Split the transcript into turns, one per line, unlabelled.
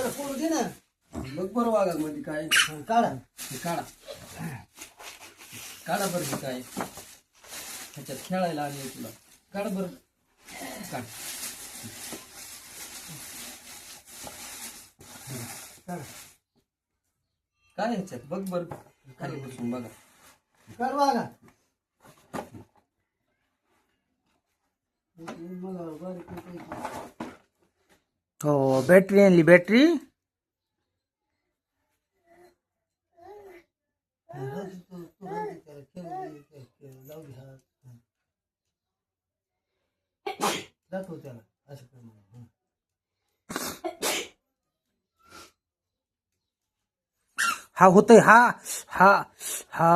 त्याला फोडू दे ना.
बघ बरं वागा मध्ये काय
काढा.
हे काढा काढा बरं हे काय ह्याच्यात खेळायला आणले तुला. काढ बरं काढ
काढा.
काय ह्याच्यात बघ बरं खाली बसून बघा.
काढ बघा. मला बारीक नाही.
हो बॅटरी आणली बॅटरी.
दाखव त्याला असं कर म्हणून.
हा होतय हा हा हा